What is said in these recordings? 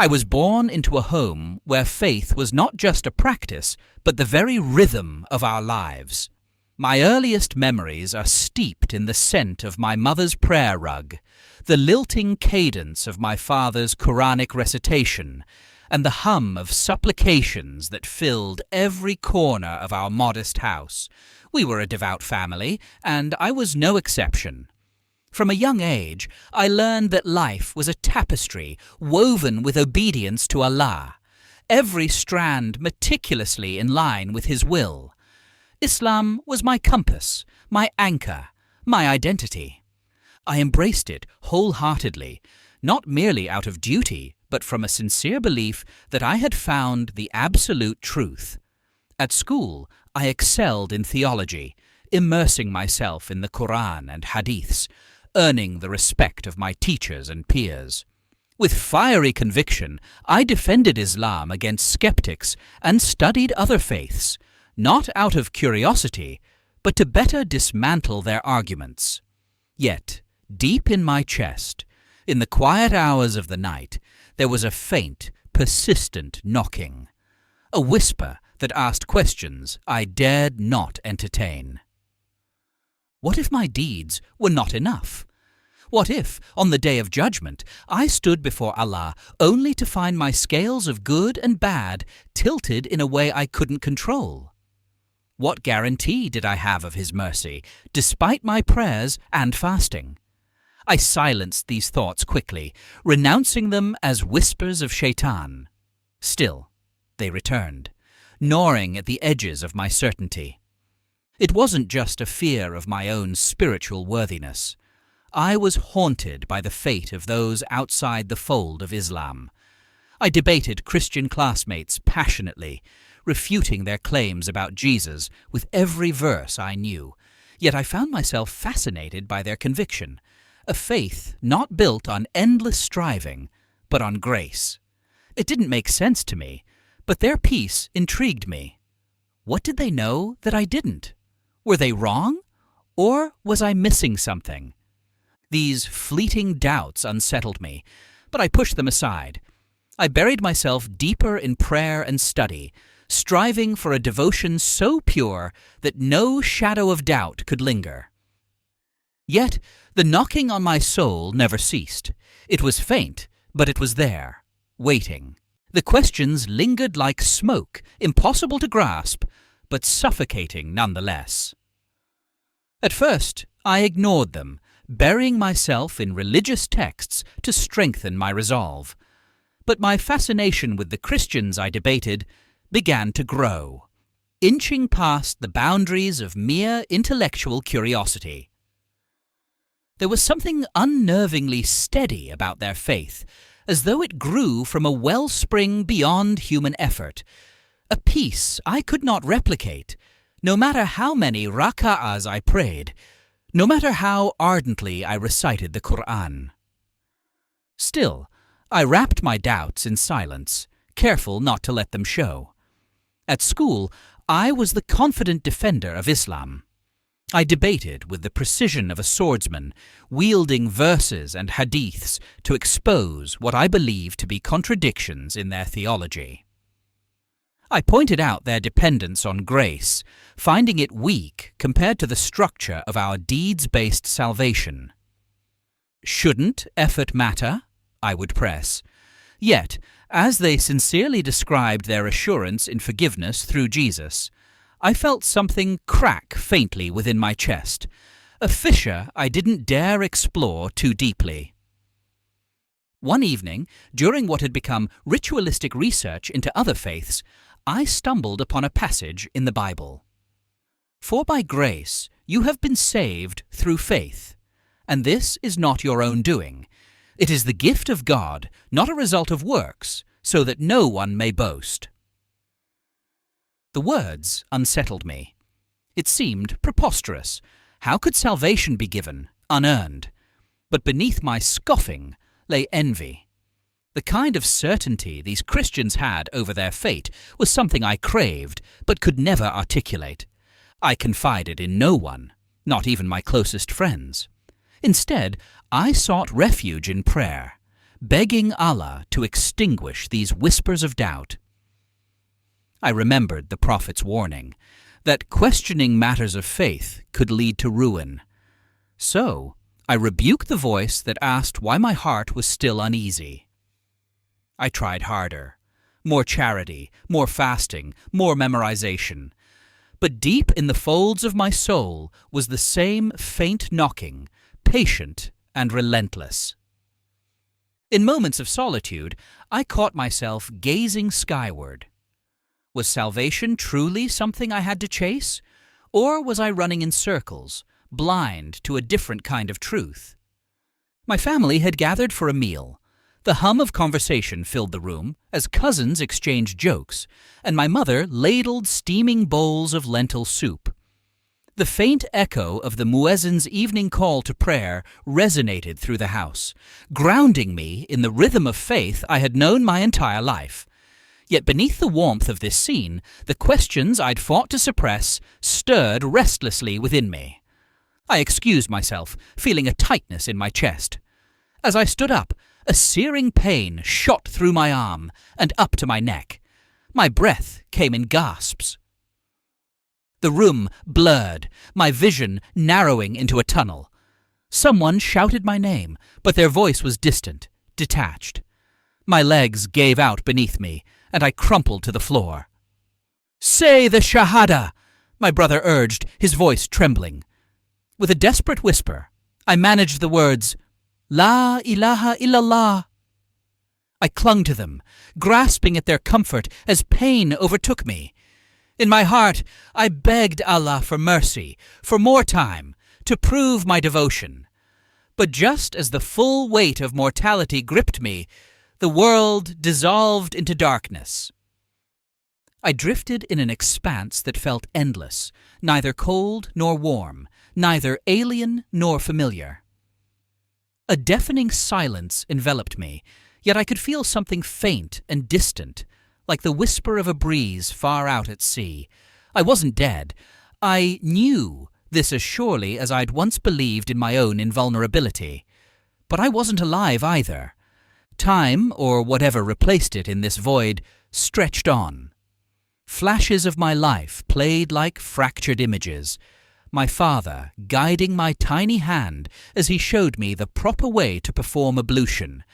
I was born into a home where faith was not just a practice, but the very rhythm of our lives. My earliest memories are steeped in the scent of my mother's prayer rug, the lilting cadence of my father's Quranic recitation, and the hum of supplications that filled every corner of our modest house. We were a devout family, and I was no exception. From a young age, I learned that life was a tapestry woven with obedience to Allah, every strand meticulously in line with His will. Islam was my compass, my anchor, my identity. I embraced it wholeheartedly, not merely out of duty, but from a sincere belief that I had found the absolute truth. At school, I excelled in theology, immersing myself in the Quran and Hadiths, earning the respect of my teachers and peers. With fiery conviction, I defended Islam against skeptics and studied other faiths, not out of curiosity, but to better dismantle their arguments. Yet, deep in my chest, in the quiet hours of the night, there was a faint, persistent knocking, a whisper that asked questions I dared not entertain. What if my deeds were not enough? What if, on the day of judgment, I stood before Allah only to find my scales of good and bad tilted in a way I couldn't control? What guarantee did I have of His mercy, despite my prayers and fasting? I silenced these thoughts quickly, renouncing them as whispers of shaitan. Still, they returned, gnawing at the edges of my certainty. It wasn't just a fear of my own spiritual worthiness. I was haunted by the fate of those outside the fold of Islam. I debated Christian classmates passionately, refuting their claims about Jesus with every verse I knew, yet I found myself fascinated by their conviction, a faith not built on endless striving, but on grace. It didn't make sense to me, but their peace intrigued me. What did they know that I didn't? Were they wrong? Or was I missing something? These fleeting doubts unsettled me, but I pushed them aside. I buried myself deeper in prayer and study, striving for a devotion so pure that no shadow of doubt could linger. Yet the knocking on my soul never ceased. It was faint, but it was there, waiting. The questions lingered like smoke, impossible to grasp, but suffocating nonetheless. At first, I ignored them, burying myself in religious texts to strengthen my resolve. But my fascination with the Christians I debated began to grow, inching past the boundaries of mere intellectual curiosity. There was something unnervingly steady about their faith, as though it grew from a wellspring beyond human effort, a peace I could not replicate, no matter how many raka'ahs I prayed, no matter how ardently I recited the Quran. Still, I wrapped my doubts in silence, careful not to let them show. At school, I was the confident defender of Islam. I debated with the precision of a swordsman, wielding verses and hadiths to expose what I believed to be contradictions in their theology. I pointed out their dependence on grace, finding it weak compared to the structure of our deeds-based salvation. Shouldn't effort matter? I would press. Yet, as they sincerely described their assurance in forgiveness through Jesus, I felt something crack faintly within my chest, a fissure I didn't dare explore too deeply. One evening, during what had become ritualistic research into other faiths, I stumbled upon a passage in the Bible. For by grace you have been saved through faith, and this is not your own doing. It is the gift of God, not a result of works, so that no one may boast. The words unsettled me. It seemed preposterous. How could salvation be given, unearned? But beneath my scoffing lay envy. The kind of certainty these Christians had over their fate was something I craved, but could never articulate. I confided in no one, not even my closest friends. Instead, I sought refuge in prayer, begging Allah to extinguish these whispers of doubt. I remembered the Prophet's warning that questioning matters of faith could lead to ruin. So, I rebuked the voice that asked why my heart was still uneasy. I tried harder. More charity, more fasting, more memorization. But deep in the folds of my soul was the same faint knocking, patient and relentless. In moments of solitude, I caught myself gazing skyward. Was salvation truly something I had to chase? Or was I running in circles, blind to a different kind of truth? My family had gathered for a meal. The hum of conversation filled the room as cousins exchanged jokes, and my mother ladled steaming bowls of lentil soup. The faint echo of the muezzin's evening call to prayer resonated through the house, grounding me in the rhythm of faith I had known my entire life. Yet beneath the warmth of this scene, the questions I'd fought to suppress stirred restlessly within me. I excused myself, feeling a tightness in my chest. As I stood up, a searing pain shot through my arm and up to my neck. My breath came in gasps. The room blurred, my vision narrowing into a tunnel. Someone shouted my name, but their voice was distant, detached. My legs gave out beneath me, and I crumpled to the floor. "Say the Shahada!" my brother urged, his voice trembling. With a desperate whisper, I managed the words, "La ilaha illallah." I clung to them, grasping at their comfort as pain overtook me. In my heart, I begged Allah for mercy, for more time, to prove my devotion. But just as the full weight of mortality gripped me, the world dissolved into darkness. I drifted in an expanse that felt endless, neither cold nor warm, neither alien nor familiar. A deafening silence enveloped me, yet I could feel something faint and distant, like the whisper of a breeze far out at sea. I wasn't dead. I knew this as surely as I'd once believed in my own invulnerability. But I wasn't alive either. Time, or whatever replaced it in this void, stretched on. Flashes of my life played like fractured images, my father guiding my tiny hand as he showed me the proper way to perform ablution,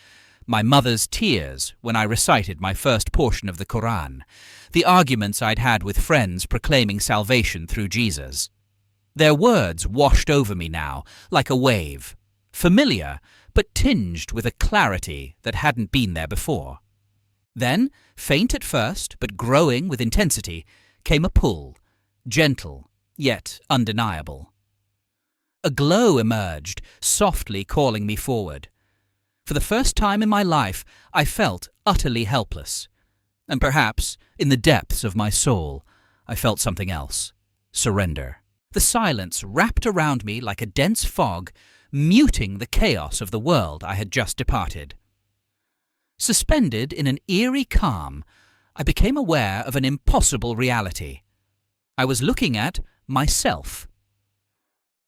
my mother's tears when I recited my first portion of the Quran, the arguments I'd had with friends proclaiming salvation through Jesus. Their words washed over me now, like a wave, familiar, but tinged with a clarity that hadn't been there before. Then, faint at first, but growing with intensity, came a pull, gentle, yet undeniable. A glow emerged, softly calling me forward. For the first time in my life, I felt utterly helpless. And perhaps, in the depths of my soul, I felt something else: surrender. The silence wrapped around me like a dense fog, muting the chaos of the world I had just departed. Suspended in an eerie calm, I became aware of an impossible reality. I was looking at myself.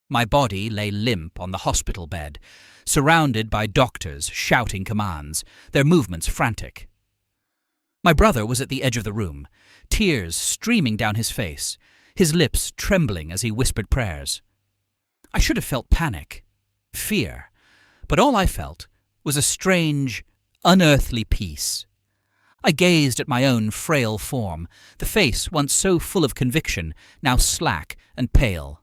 My body lay limp on the hospital bed, surrounded by doctors shouting commands, their movements frantic. My brother was at the edge of the room, tears streaming down his face, his lips trembling as he whispered prayers. I should have felt panic, fear, but all I felt was a strange, unearthly peace. I gazed at my own frail form, the face once so full of conviction, now slack and pale.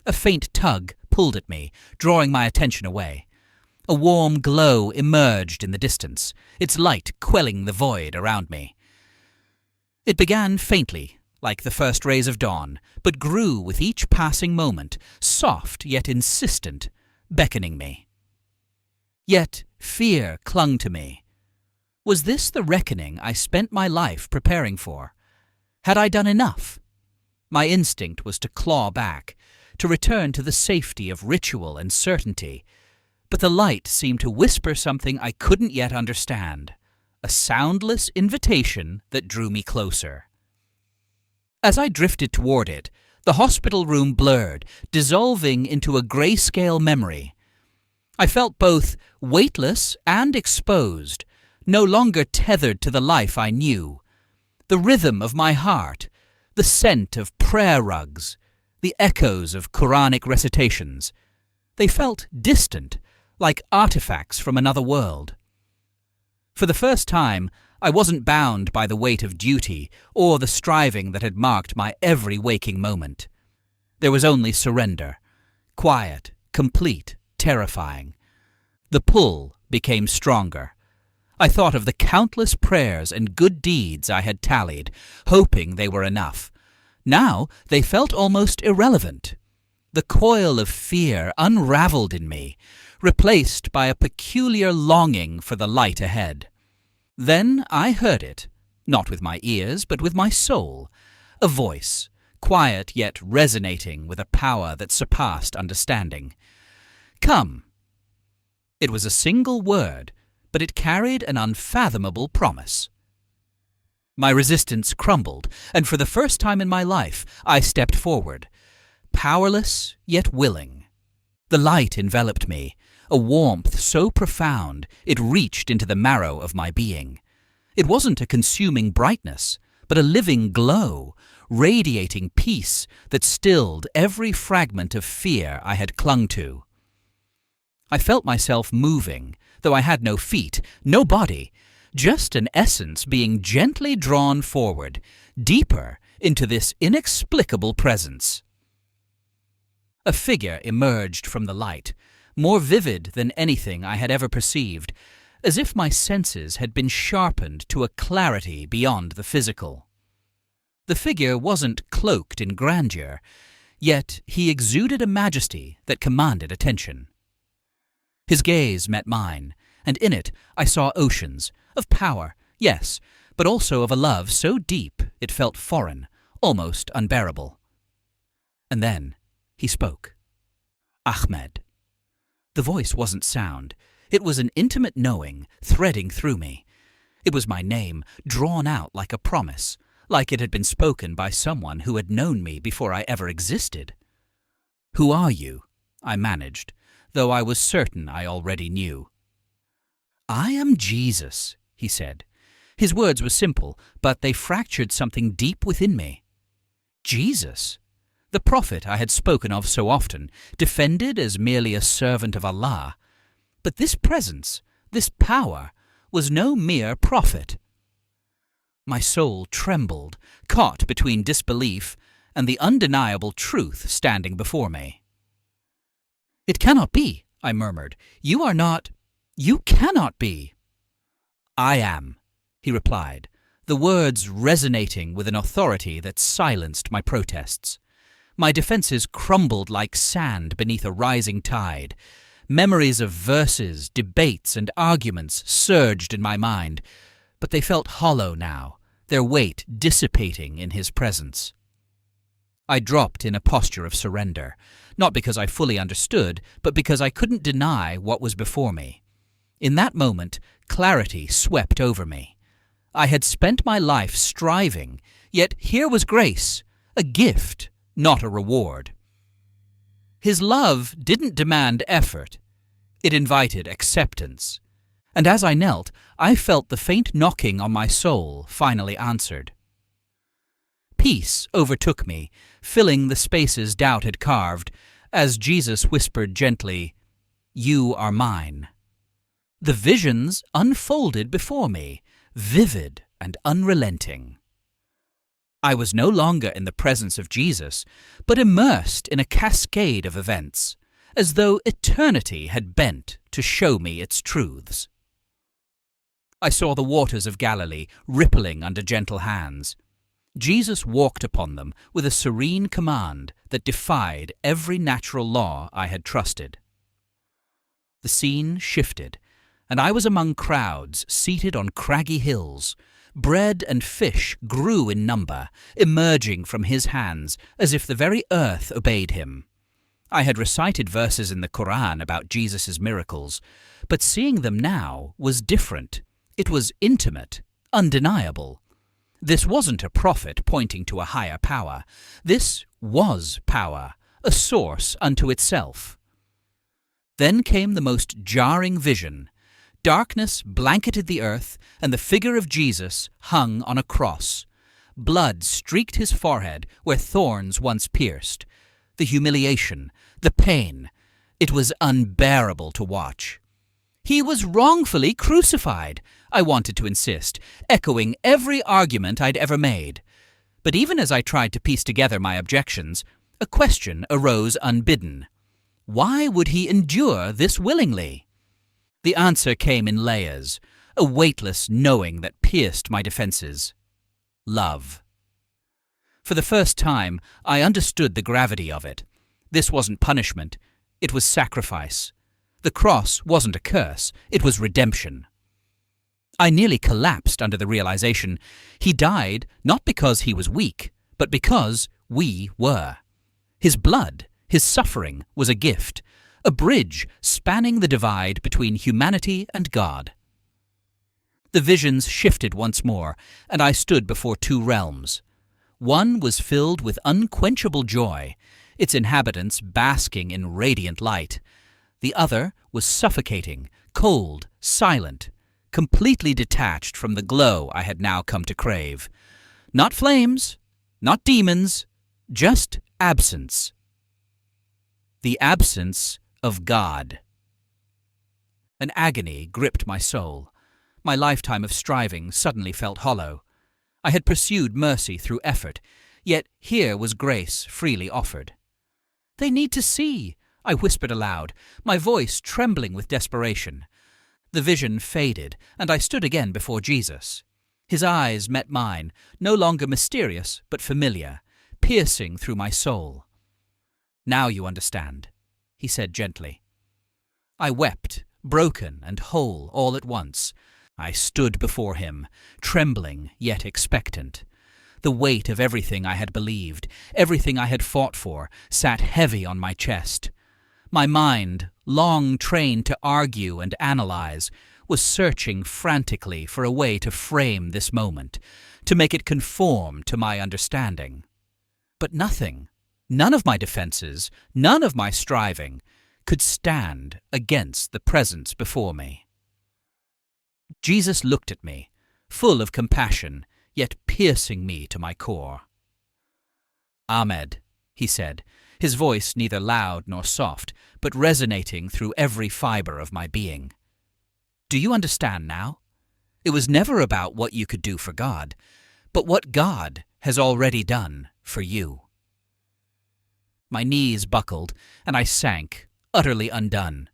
A faint tug pulled at me, drawing my attention away. A warm glow emerged in the distance, its light quelling the void around me. It began faintly, like the first rays of dawn, but grew with each passing moment, soft yet insistent, beckoning me. Yet fear clung to me. Was this the reckoning I spent my life preparing for? Had I done enough? My instinct was to claw back, to return to the safety of ritual and certainty, but the light seemed to whisper something I couldn't yet understand, a soundless invitation that drew me closer. As I drifted toward it, the hospital room blurred, dissolving into a grayscale memory. I felt both weightless and exposed, no longer tethered to the life I knew. The rhythm of my heart, the scent of prayer rugs, the echoes of Quranic recitations, they felt distant, like artifacts from another world. For the first time, I wasn't bound by the weight of duty or the striving that had marked my every waking moment. There was only surrender, quiet, complete, terrifying. The pull became stronger. I thought of the countless prayers and good deeds I had tallied, hoping they were enough. Now they felt almost irrelevant. The coil of fear unraveled in me, replaced by a peculiar longing for the light ahead. Then I heard it, not with my ears, but with my soul, a voice, quiet yet resonating with a power that surpassed understanding. Come. It was a single word, but it carried an unfathomable promise. My resistance crumbled, and for the first time in my life I stepped forward, powerless yet willing. The light enveloped me, a warmth so profound it reached into the marrow of my being. It wasn't a consuming brightness, but a living glow, radiating peace that stilled every fragment of fear I had clung to. I felt myself moving, though I had no feet, no body, just an essence being gently drawn forward, deeper into this inexplicable presence. A figure emerged from the light, more vivid than anything I had ever perceived, as if my senses had been sharpened to a clarity beyond the physical. The figure wasn't cloaked in grandeur, yet he exuded a majesty that commanded attention. His gaze met mine, and in it I saw oceans, of power, yes, but also of a love so deep it felt foreign, almost unbearable. And then he spoke. Ahmed. The voice wasn't sound. It was an intimate knowing threading through me. It was my name, drawn out like a promise, like it had been spoken by someone who had known me before I ever existed. Who are you? I managed, though I was certain I already knew. I am Jesus, he said. His words were simple, but they fractured something deep within me. Jesus? The prophet I had spoken of so often, defended as merely a servant of Allah. But this presence, this power, was no mere prophet. My soul trembled, caught between disbelief and the undeniable truth standing before me. It cannot be, I murmured. You are not. You cannot be. I am, he replied, the words resonating with an authority that silenced my protests. My defenses crumbled like sand beneath a rising tide. Memories of verses, debates, and arguments surged in my mind, but they felt hollow now, their weight dissipating in his presence. I dropped in a posture of surrender, not because I fully understood, but because I couldn't deny what was before me. In that moment, clarity swept over me. I had spent my life striving, yet here was grace, a gift, not a reward. His love didn't demand effort. It invited acceptance. And as I knelt, I felt the faint knocking on my soul finally answered. Peace overtook me, filling the spaces doubt had carved, as Jesus whispered gently, "You are mine." The visions unfolded before me, vivid and unrelenting. I was no longer in the presence of Jesus, but immersed in a cascade of events, as though eternity had bent to show me its truths. I saw the waters of Galilee rippling under gentle hands. Jesus walked upon them with a serene command that defied every natural law I had trusted. The scene shifted, and I was among crowds seated on craggy hills. Bread and fish grew in number, emerging from his hands as if the very earth obeyed him. I had recited verses in the Quran about Jesus' miracles, but seeing them now was different. It was intimate, undeniable. This wasn't a prophet pointing to a higher power. This was power, a source unto itself. Then came the most jarring vision. Darkness blanketed the earth, and the figure of Jesus hung on a cross. Blood streaked his forehead where thorns once pierced. The humiliation, the pain, it was unbearable to watch. "He was wrongfully crucified," I wanted to insist, echoing every argument I'd ever made. But even as I tried to piece together my objections, a question arose unbidden. Why would he endure this willingly? The answer came in layers, a weightless knowing that pierced my defenses. Love. For the first time, I understood the gravity of it. This wasn't punishment, it was sacrifice. The cross wasn't a curse, it was redemption. I nearly collapsed under the realization he died not because he was weak, but because we were. His blood, his suffering, was a gift, a bridge spanning the divide between humanity and God. The visions shifted once more, and I stood before two realms. One was filled with unquenchable joy, its inhabitants basking in radiant light. The other was suffocating, cold, silent, completely detached from the glow I had now come to crave. Not flames, not demons, just absence. The absence of God. An agony gripped my soul. My lifetime of striving suddenly felt hollow. I had pursued mercy through effort, yet here was grace freely offered. "They need to see," I whispered aloud, my voice trembling with desperation. The vision faded, and I stood again before Jesus. His eyes met mine, no longer mysterious but familiar, piercing through my soul. "Now you understand," he said gently. I wept, broken and whole all at once. I stood before him, trembling yet expectant. The weight of everything I had believed, everything I had fought for, sat heavy on my chest. My mind, long trained to argue and analyze, was searching frantically for a way to frame this moment, to make it conform to my understanding. But nothing, none of my defenses, none of my striving, could stand against the presence before me. Jesus looked at me, full of compassion, yet piercing me to my core. "Ahmed," he said, his voice neither loud nor soft, but resonating through every fibre of my being. "Do you understand now? It was never about what you could do for God, but what God has already done for you." My knees buckled, and I sank, utterly undone.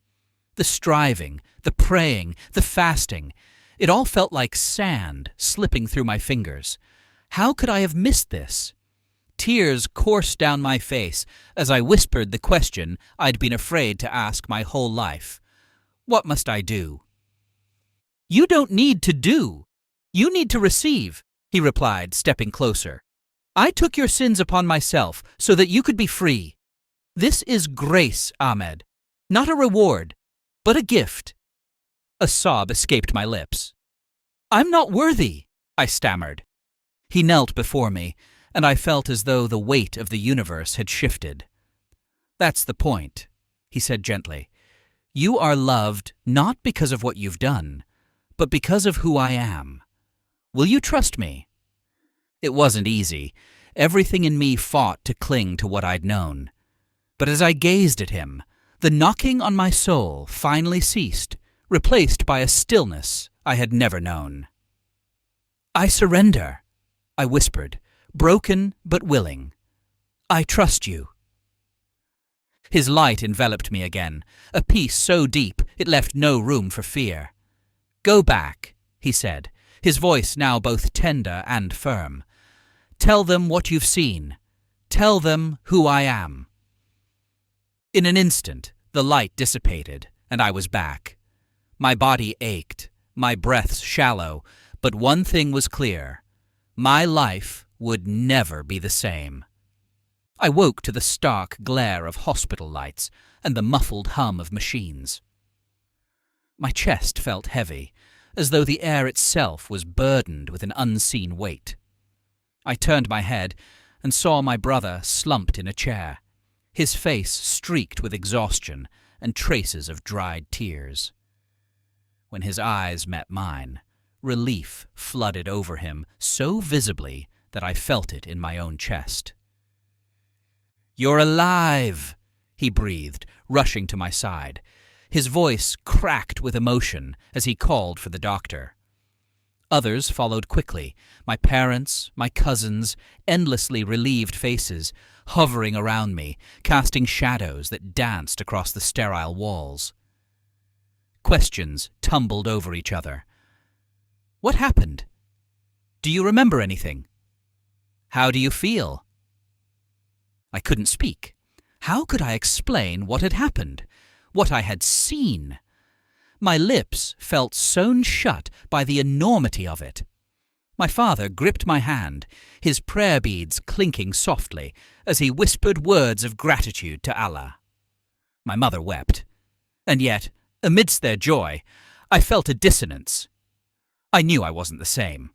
The striving, the praying, the fasting, it all felt like sand slipping through my fingers. How could I have missed this? Tears coursed down my face as I whispered the question I'd been afraid to ask my whole life. What must I do? "You don't need to do. You need to receive," he replied, stepping closer. "I took your sins upon myself so that you could be free. This is grace, Ahmed. Not a reward, but a gift." A sob escaped my lips. "I'm not worthy," I stammered. He knelt before me, and I felt as though the weight of the universe had shifted. "That's the point," he said gently. "You are loved not because of what you've done, but because of who I am. Will you trust me?" It wasn't easy. Everything in me fought to cling to what I'd known. But as I gazed at him, the knocking on my soul finally ceased, replaced by a stillness I had never known. "I surrender," I whispered, broken but willing. "I trust you." His light enveloped me again, a peace so deep it left no room for fear. "Go back," he said, his voice now both tender and firm. "Tell them what you've seen. Tell them who I am." In an instant, the light dissipated, and I was back. My body ached, my breaths shallow, but one thing was clear. My life would never be the same. I woke to the stark glare of hospital lights and the muffled hum of machines. My chest felt heavy, as though the air itself was burdened with an unseen weight. I turned my head and saw my brother slumped in a chair, his face streaked with exhaustion, and traces of dried tears. When his eyes met mine, relief flooded over him so visibly that I felt it in my own chest. "You're alive!" he breathed, rushing to my side. His voice cracked with emotion as he called for the doctor. Others followed quickly, my parents, my cousins, endlessly relieved faces, hovering around me, casting shadows that danced across the sterile walls. Questions tumbled over each other. "What happened? Do you remember anything? How do you feel?" I couldn't speak. How could I explain what had happened, what I had seen? My lips felt sewn shut by the enormity of it. My father gripped my hand, his prayer beads clinking softly as he whispered words of gratitude to Allah. My mother wept. And yet, amidst their joy, I felt a dissonance. I knew I wasn't the same.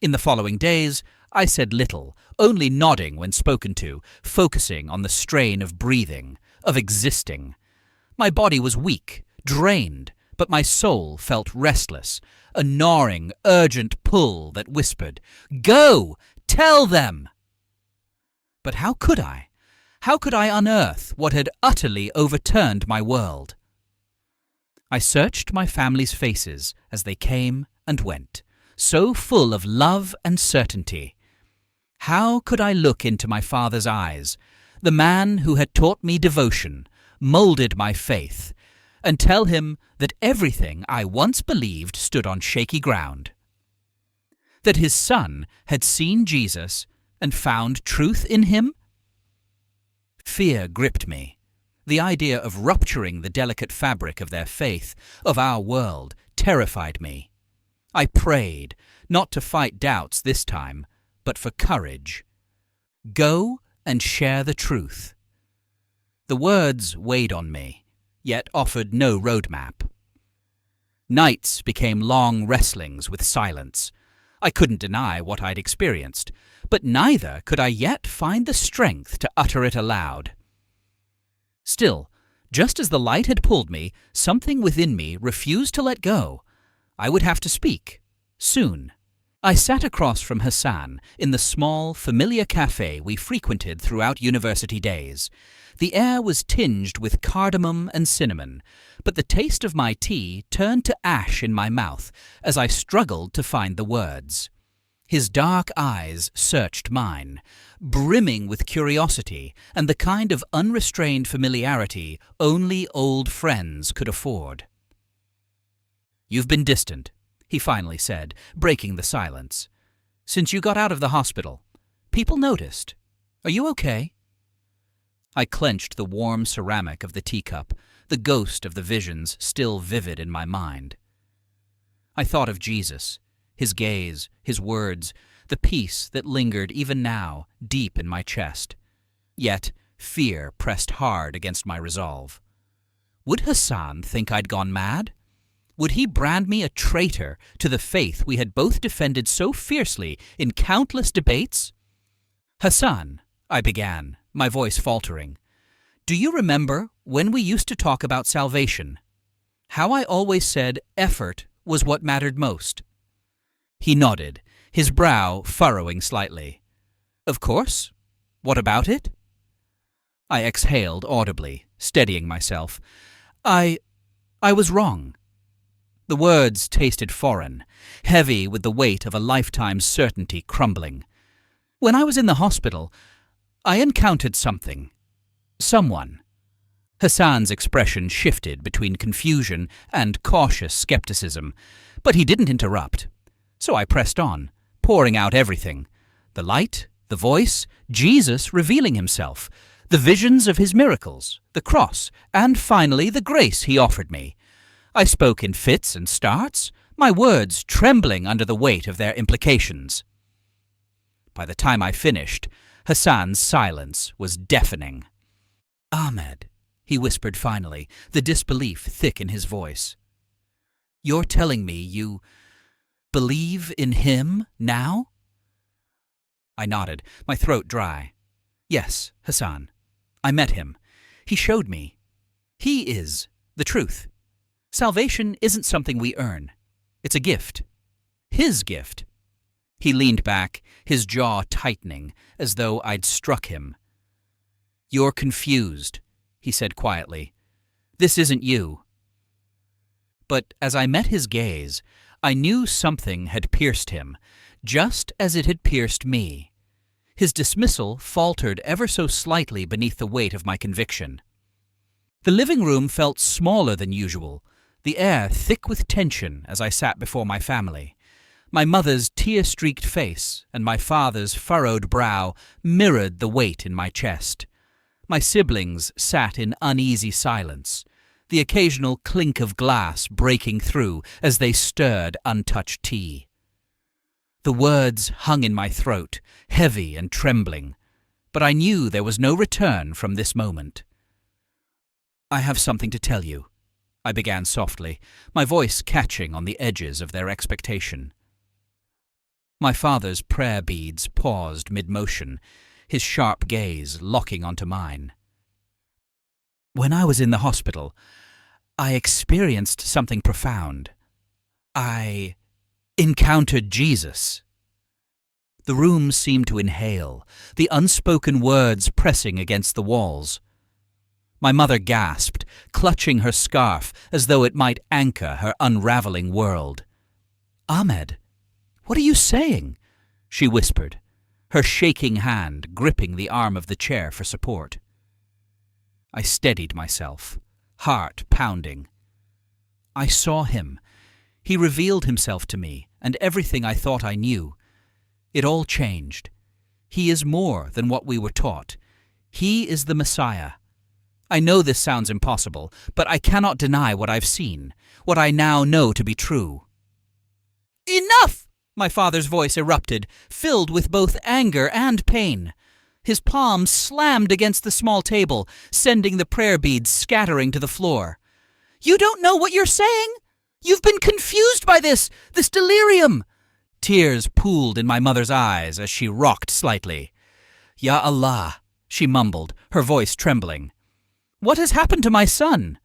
In the following days, I said little, only nodding when spoken to, focusing on the strain of breathing, of existing. My body was weak, drained, but my soul felt restless, a gnawing, urgent pull that whispered, "Go! Tell them!" But how could I? How could I unearth what had utterly overturned my world? I searched my family's faces as they came and went, so full of love and certainty. How could I look into my father's eyes, the man who had taught me devotion, moulded my faith, and tell him that everything I once believed stood on shaky ground? That his son had seen Jesus and found truth in him? Fear gripped me. The idea of rupturing the delicate fabric of their faith, of our world, terrified me. I prayed, not to fight doubts this time, but for courage. Go and share the truth. The words weighed on me, yet offered no roadmap. Nights became long wrestlings with silence. I couldn't deny what I'd experienced, but neither could I yet find the strength to utter it aloud. Still, just as the light had pulled me, something within me refused to let go. I would have to speak, soon. I sat across from Hassan in the small, familiar cafe we frequented throughout university days. The air was tinged with cardamom and cinnamon, but the taste of my tea turned to ash in my mouth as I struggled to find the words. His dark eyes searched mine, brimming with curiosity and the kind of unrestrained familiarity only old friends could afford. "You've been distant," he finally said, breaking the silence. "Since you got out of the hospital. People noticed. Are you okay?" I clenched the warm ceramic of the teacup, the ghost of the visions still vivid in my mind. I thought of Jesus, his gaze, his words, the peace that lingered even now deep in my chest. Yet fear pressed hard against my resolve. Would Hassan think I'd gone mad? Would he brand me a traitor to the faith we had both defended so fiercely in countless debates? "Hassan," I began, my voice faltering, "do you remember when we used to talk about salvation? How I always said effort was what mattered most?" He nodded, his brow furrowing slightly. "Of course. What about it?" I exhaled audibly, steadying myself. I was wrong." The words tasted foreign, heavy with the weight of a lifetime's certainty crumbling. "When I was in the hospital, I encountered something. Someone." Hassan's expression shifted between confusion and cautious skepticism, but he didn't interrupt. So I pressed on, pouring out everything. The light, the voice, Jesus revealing himself, the visions of his miracles, the cross, and finally the grace he offered me. I spoke in fits and starts, my words trembling under the weight of their implications. By the time I finished, Hassan's silence was deafening. "Ahmed," he whispered finally, the disbelief thick in his voice. "You're telling me you believe in him now?" I nodded, my throat dry. "Yes, Hassan. I met him. He showed me. He is the truth. Salvation isn't something we earn. It's a gift. His gift. He leaned back, his jaw tightening, as though I'd struck him. "You're confused," he said quietly. "This isn't you." But as I met his gaze, I knew something had pierced him, just as it had pierced me. His dismissal faltered ever so slightly beneath the weight of my conviction. The living room felt smaller than usual, the air thick with tension as I sat before my family. My mother's tear-streaked face and my father's furrowed brow mirrored the weight in my chest. My siblings sat in uneasy silence, the occasional clink of glass breaking through as they stirred untouched tea. The words hung in my throat, heavy and trembling, but I knew there was no return from this moment. "I have something to tell you," I began softly, my voice catching on the edges of their expectation. My father's prayer beads paused mid-motion, his sharp gaze locking onto mine. "When I was in the hospital, I experienced something profound. I encountered Jesus." The room seemed to inhale, the unspoken words pressing against the walls. My mother gasped, clutching her scarf as though it might anchor her unraveling world. "Ahmed, what are you saying?" she whispered, her shaking hand gripping the arm of the chair for support. I steadied myself, heart pounding. "I saw him. He revealed himself to me, and everything I thought I knew. It all changed. He is more than what we were taught. He is the Messiah. I know this sounds impossible, but I cannot deny what I've seen, what I now know to be true." "Enough!" my father's voice erupted, filled with both anger and pain. His palm slammed against the small table, sending the prayer beads scattering to the floor. "You don't know what you're saying? You've been confused by this delirium." Tears pooled in my mother's eyes as she rocked slightly. "Ya Allah," she mumbled, her voice trembling. "What has happened to my son?"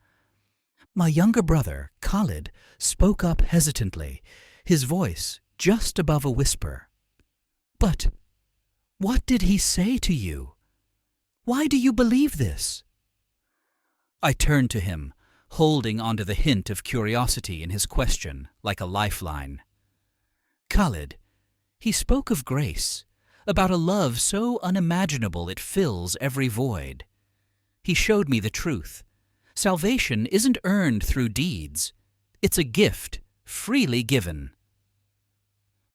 My younger brother, Khalid, spoke up hesitantly, his voice just above a whisper. "But what did he say to you? Why do you believe this?" I turned to him, holding onto the hint of curiosity in his question like a lifeline. "Khalid, he spoke of grace, about a love so unimaginable it fills every void. He showed me the truth. Salvation isn't earned through deeds. It's a gift, freely given."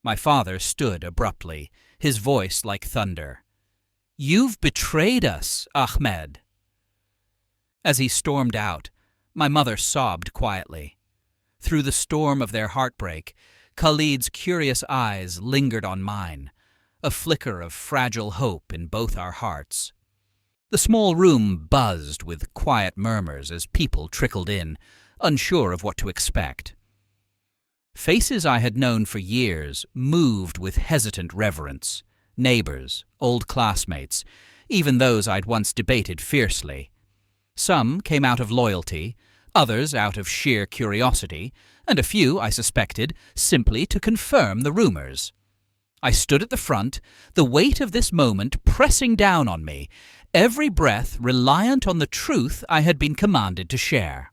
My father stood abruptly, his voice like thunder. "You've betrayed us, Ahmed." As he stormed out, my mother sobbed quietly. Through the storm of their heartbreak, Khalid's curious eyes lingered on mine, a flicker of fragile hope in both our hearts. The small room buzzed with quiet murmurs as people trickled in, unsure of what to expect. Faces I had known for years moved with hesitant reverence, neighbors, old classmates, even those I'd once debated fiercely. Some came out of loyalty, others out of sheer curiosity, and a few, I suspected, simply to confirm the rumors. I stood at the front, the weight of this moment pressing down on me, every breath reliant on the truth I had been commanded to share.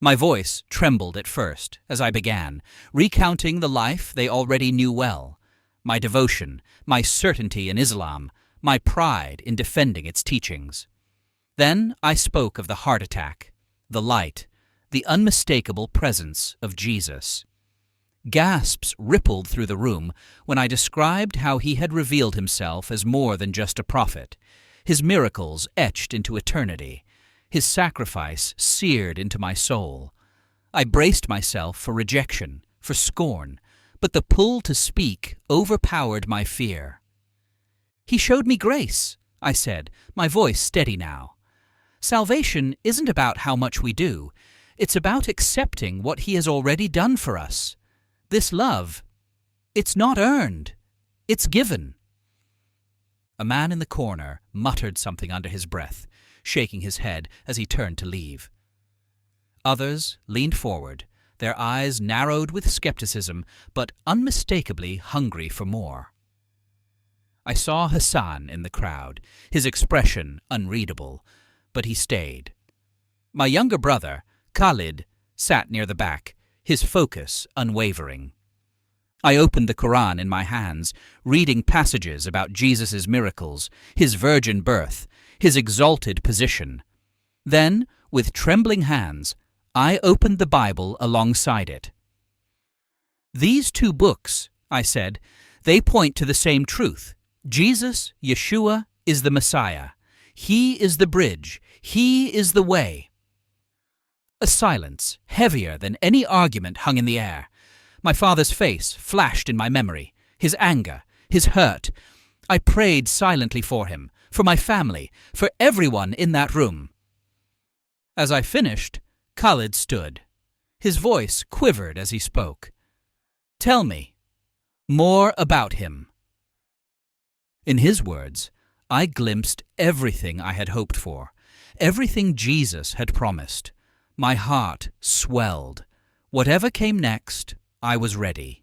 My voice trembled at first as I began, recounting the life they already knew well, my devotion, my certainty in Islam, my pride in defending its teachings. Then I spoke of the heart attack, the light, the unmistakable presence of Jesus. Gasps rippled through the room when I described how he had revealed himself as more than just a prophet, his miracles etched into eternity, his sacrifice seared into my soul. I braced myself for rejection, for scorn, but the pull to speak overpowered my fear. "He showed me grace," I said, my voice steady now. "Salvation isn't about how much we do. It's about accepting what he has already done for us. This love, it's not earned. It's given." A man in the corner muttered something under his breath, shaking his head as he turned to leave. Others leaned forward, their eyes narrowed with skepticism, but unmistakably hungry for more. I saw Hassan in the crowd, his expression unreadable, but he stayed. My younger brother, Khalid, sat near the back, his focus unwavering. I opened the Quran in my hands, reading passages about Jesus' miracles, his virgin birth, his exalted position. Then, with trembling hands, I opened the Bible alongside it. "These two books," I said, "they point to the same truth. Jesus, Yeshua, is the Messiah. He is the bridge. He is the way." A silence, heavier than any argument, hung in the air. My father's face flashed in my memory, his anger, his hurt. I prayed silently for him, for my family, for everyone in that room. As I finished, Khalid stood. His voice quivered as he spoke. "Tell me more about him." In his words, I glimpsed everything I had hoped for, everything Jesus had promised. My heart swelled. Whatever came next, I was ready.